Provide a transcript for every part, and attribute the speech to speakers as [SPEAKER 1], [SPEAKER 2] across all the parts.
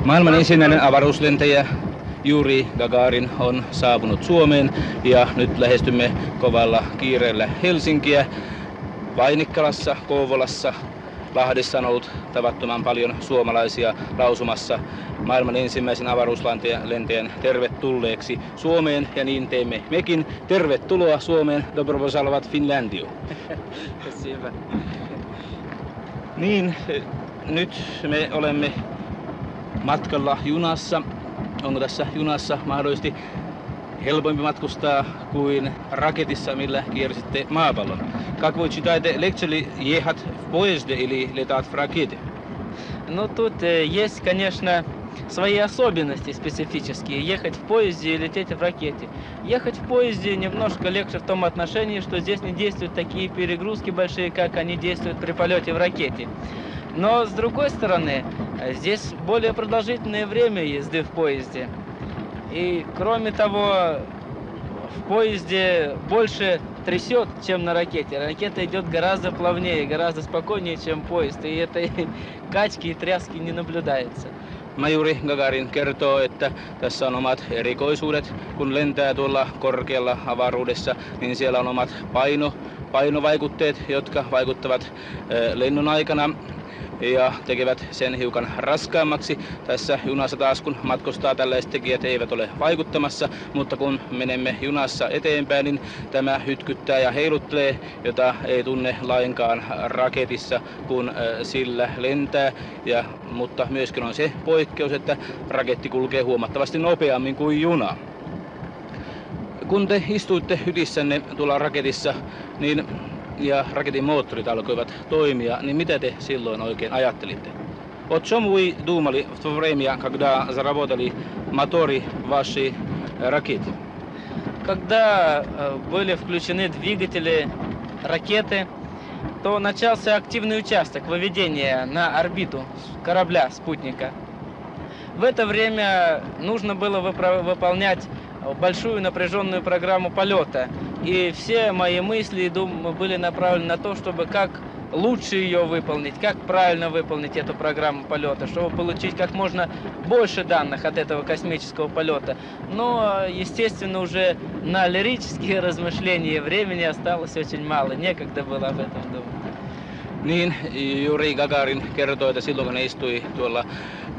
[SPEAKER 1] Maailman ensimmäinen avaruuslentäjä Juri Gagarin on saapunut Suomeen ja nyt lähestymme kovalla kiireellä Helsinkiä. Vainikkalassa, Kouvolassa, Lahdessa on ollut tavattoman paljon suomalaisia lausumassa maailman ensimmäisen avaruuslentäjän tervetulleeksi Suomeen, ja niin teemme mekin. Tervetuloa Suomeen, dobro pozdravovat Finlandio. Niin, nyt me olemme matkalla junassa. Onko tässä junassa mahdollisesti helpompi matkustaa kuin raketissa, millä kiersitte maapallon? Как вы считаете, легче ли ехать в поезде или летать в ракете?
[SPEAKER 2] Ну, тут есть, конечно, свои особенности специфические. Ехать в поезде и лететь в ракете. Ехать в поезде немножко легче в том отношении, что здесь не действуют такие перегрузки большие, как они действуют при полете в ракете. Но, с другой стороны, здесь более продолжительное время езды в поезде. И, кроме того, в поезде больше трясет, чем на ракете. Ракета идет гораздо плавнее, гораздо спокойнее, чем поезд. И этой качки и тряски не наблюдается.
[SPEAKER 1] Majuri Gagarin kertoo, että tässä on omat erikoisuudet. Kun lentää tuolla korkealla avaruudessa, niin siellä on omat painovaikutteet, jotka vaikuttavat lennon aikana ja tekevät sen hiukan raskaammaksi. Tässä junassa taas, kun matkustaa, tällaiset tekijät eivät ole vaikuttamassa, mutta kun menemme junassa eteenpäin, niin tämä hytkyttää ja heiluttelee, jota ei tunne lainkaan raketissa, kun sillä lentää. Mutta myöskin on se poikkeus, että raketti kulkee huomattavasti nopeammin kuin juna. Kun te istuitte hytissänne tuolla raketissa, niin ja raketin moottorit alkoivat toimia, niin mitä te silloin oikein ajattelitte? О чем вы думали в то время, когда заработали моторы вашей ракеты?
[SPEAKER 2] Когда были включены двигатели ракеты, то начался активный участок выведения на орбиту корабля-спутника. В это время нужно было выполнять большую напряженную программу полета. И все мои мысли и думы были направлены на то, чтобы как лучше ее выполнить, как правильно выполнить эту программу полета, чтобы получить как можно больше данных от этого космического полета. Но, естественно, уже на лирические размышления времени осталось очень мало, некогда было об этом думать.
[SPEAKER 1] Niin, Juri Gagarin kertoi, että silloin kun ne istui tuolla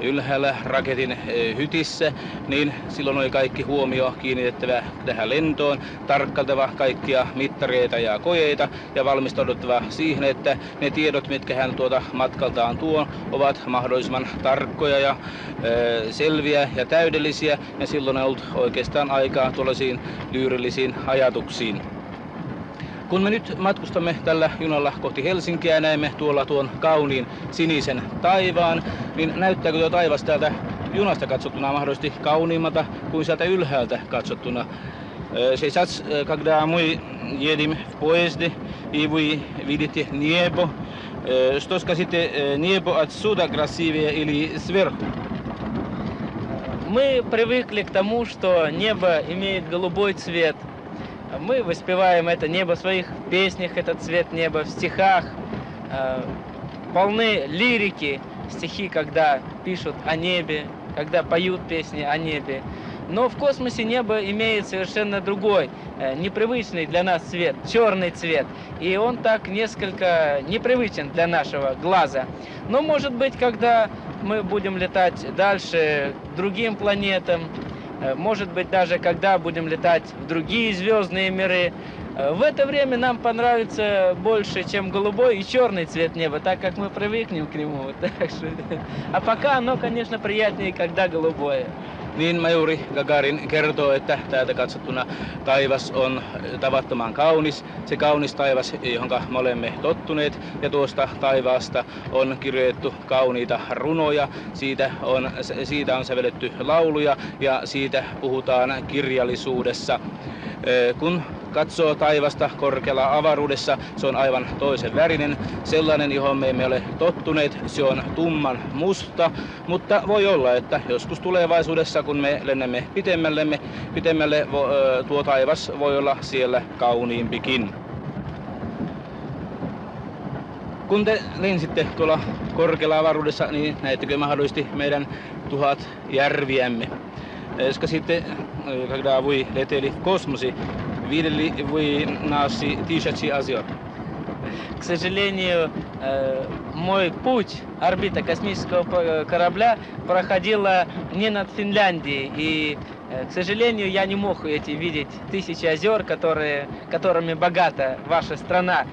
[SPEAKER 1] ylhäällä raketin hytissä, niin silloin oli kaikki huomio kiinnitettävä tähän lentoon, tarkkailtava kaikkia mittareita ja kojeita ja valmistauduttava siihen, että ne tiedot, mitkä hän tuota matkaltaan tuo, ovat mahdollisimman tarkkoja ja selviä ja täydellisiä, ja silloin on ollut oikeastaan aikaa tuollaisiin lyyrillisiin ajatuksiin. Kun me nyt matkustamme tällä junalla kohti Helsinkiä ja näemme tuolla tuon kauniin sinisen taivaan, niin näyttääkö tuo taivas täältä junasta katsottuna mahdollisesti kauniimmalta kuin sieltä ylhäältä katsottuna? Сейчас, когда мы едем в поезде и вы видите небо, что скажете, небо отсюда красивее или сверху?
[SPEAKER 2] Мы привыкли к тому, что небо имеет голубой цвет. Мы воспеваем это небо в своих песнях, этот цвет неба, в стихах. Полны лирики, стихи, когда пишут о небе, когда поют песни о небе. Но в космосе небо имеет совершенно другой, непривычный для нас цвет, черный цвет. И он так несколько непривычен для нашего глаза. Но, может быть, когда мы будем летать дальше к другим планетам, может быть, даже когда будем летать в другие звездные миры, в это время нам понравится больше, чем голубой и черный цвет неба, так как мы привыкнем к нему. А пока оно, конечно, приятнее, когда голубое.
[SPEAKER 1] Niin majuri Gagarin kertoo, että täältä katsottuna taivas on tavattoman kaunis. Se kaunis taivas, johon me olemme tottuneet, ja tuosta taivaasta on kirjoitettu kauniita runoja. Siitä on sävelletty lauluja ja siitä puhutaan kirjallisuudessa. Kun katsoo taivasta korkealla avaruudessa, se on aivan toisen värinen, sellainen, johon me emme ole tottuneet. Se on tumman musta, mutta voi olla, että joskus tulevaisuudessa, kun me lennämme pitemmälle, tuo taivas voi olla siellä kauniimpikin. Kun te lensitte tuolla korkealla avaruudessa, niin näettekö mahdollisesti meidän 1000 järviämme? Скажите, когда вы летели в космосе, видели вы наши тысячи озер?
[SPEAKER 2] К сожалению, мой путь, орбита космического корабля проходила не над Финляндией. И, к сожалению, я не мог видеть тысячи озер, которыми богата ваша страна.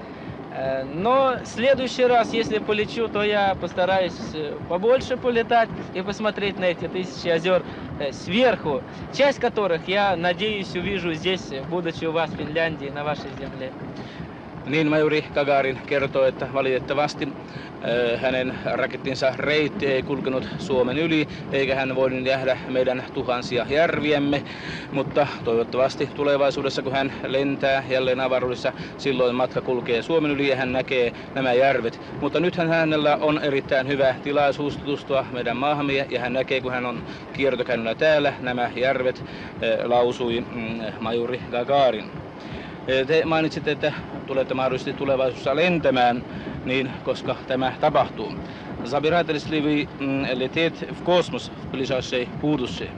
[SPEAKER 2] Но в следующий раз, если полечу, то я постараюсь побольше полетать и посмотреть на эти тысячи озер сверху, часть которых, я надеюсь, увижу здесь, будучи у вас в Финляндии, на вашей земле.
[SPEAKER 1] Niin majuri Gagarin kertoo, että valitettavasti hänen rakettinsa reitti ei kulkenut Suomen yli, eikä hän voinut nähdä meidän tuhansia järviämme, mutta toivottavasti tulevaisuudessa, kun hän lentää jälleen avaruudessa, silloin matka kulkee Suomen yli ja hän näkee nämä järvet. Mutta nythän hänellä on erittäin hyvä tilaisuus tutustua meidän maahamme ja hän näkee, kun hän on kiertokäynnillä täällä, nämä järvet, lausui majuri Gagarin. Te mainitsitte, että tulette mahdollisesti tulevaisuudessa lentämään, niin koska tämä tapahtuu. Собираетесь ли вы лететь в космос в ближайшее будущее?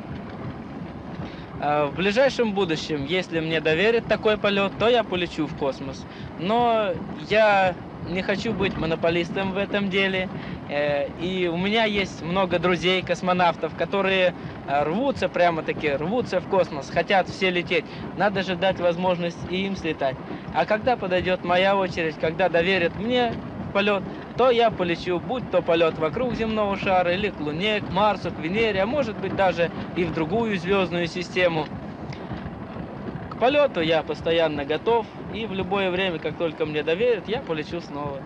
[SPEAKER 2] В ближайшем будущем, если мне доверят такой полет, то я полечу в космос. Но я не хочу быть монополистом в этом деле. И у меня есть много друзей, космонавтов, которые рвутся, прямо-таки рвутся в космос, хотят все лететь. Надо же дать возможность и им слетать. А когда подойдет моя очередь, когда доверят мне полет, то я полечу, будь то полет вокруг земного шара, или к Луне, к Марсу, к Венере, а может быть даже и в другую звездную систему. К полету я постоянно готов, и в любое время, как только мне доверят, я полечу снова.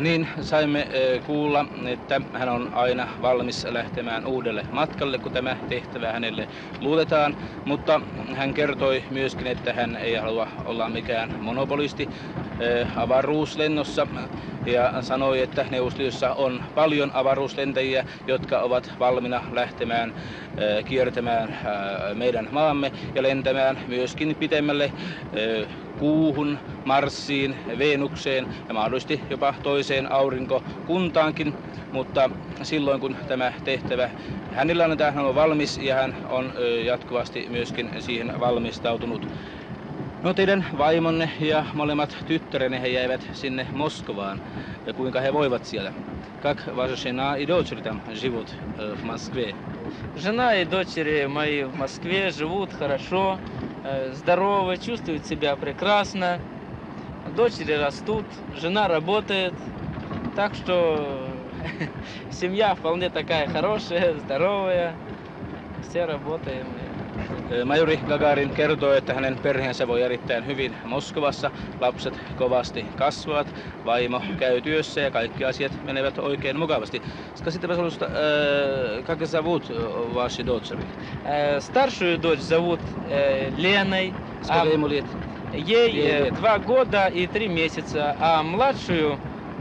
[SPEAKER 1] Niin saimme kuulla, että hän on aina valmis lähtemään uudelle matkalle, kun tämä tehtävä hänelle luotetaan, mutta hän kertoi myöskin, että hän ei halua olla mikään monopolisti avaruuslennossa ja sanoi, että Neuvostoliitossa on paljon avaruuslentäjiä, jotka ovat valmiina lähtemään kiertämään meidän maamme ja lentämään myöskin pitemmälle Kuuhun, Marsiin, Venukseen ja mahdollisesti jopa toiseen aurinkokuntaankin, mutta silloin kun tämä tehtävä hänellä annetaan, hän on valmis ja hän on jatkuvasti myöskin siihen valmistautunut. No teidän vaimonne ja molemmat tyttärenne he jäivät sinne Moskovaan ja kuinka he voivat siellä? Как ваша жена и дочери там живут в Москве?
[SPEAKER 2] Жена и дочери мои в Москве живут хорошо, здоровы, чувствуют себя прекрасно. Дочери растут, жена работает, так что семья вполне такая хорошая, здоровая, все работаем.
[SPEAKER 1] Majuri Gagarin kertoo, että hänen perheensä voi erittäin hyvin Moskovassa. Lapset kovasti kasvavat, vaimo käy työssä ja kaikki asiat menevät oikein mukavasti. Скажите, пожалуйста, как зовут ваши дочери?
[SPEAKER 2] Старшую дочь зовут Леной.
[SPEAKER 1] Сколько ему лет?
[SPEAKER 2] Ей 2 года и 3 месяца, а младшую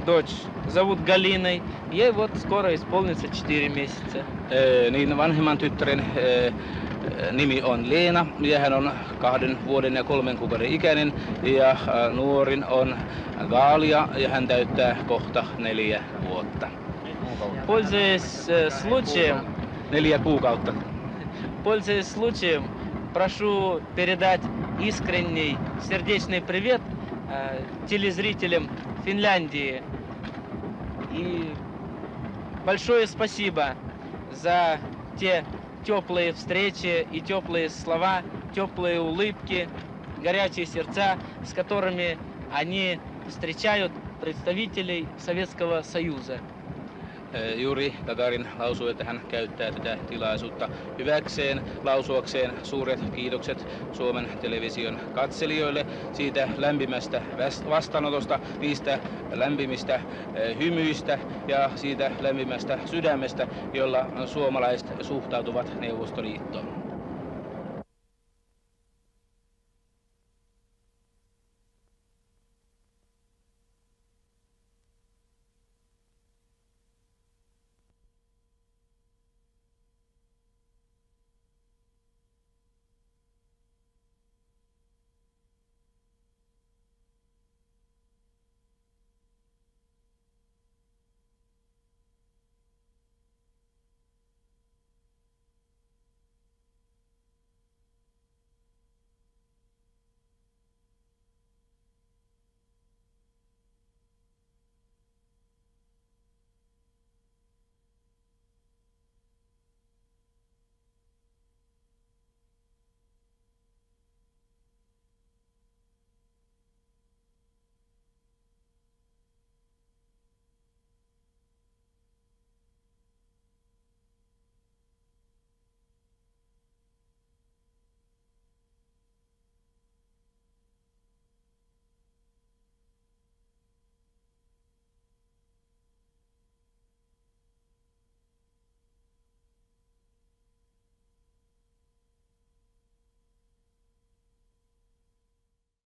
[SPEAKER 2] дочь зовут Галиной. Ей вот скоро исполнится 4 месяца.
[SPEAKER 1] Niin vanhemman tyttären nimi on Leena ja hän on 2 vuoden ja 3 kuukauden ikäinen ja nuorin on Galia ja hän täyttää kohta 4 vuotta.
[SPEAKER 2] Пользуясь случаем,
[SPEAKER 1] 4 kuukautta.
[SPEAKER 2] Пользуясь случаем, прошу передать искренний сердечный привет телезрителям Финляндии. И большое спасибо за те теплые встречи и теплые слова, теплые улыбки, горячие сердца, с которыми они встречают представителей Советского Союза.
[SPEAKER 1] Juri Gagarin lausui, että hän käyttää tätä tilaisuutta hyväkseen lausuakseen suuret kiitokset Suomen television katselijoille siitä lämpimästä vastaanotosta, niistä lämpimistä hymyistä ja siitä lämpimästä sydämestä, jolla suomalaiset suhtautuvat Neuvostoliittoon.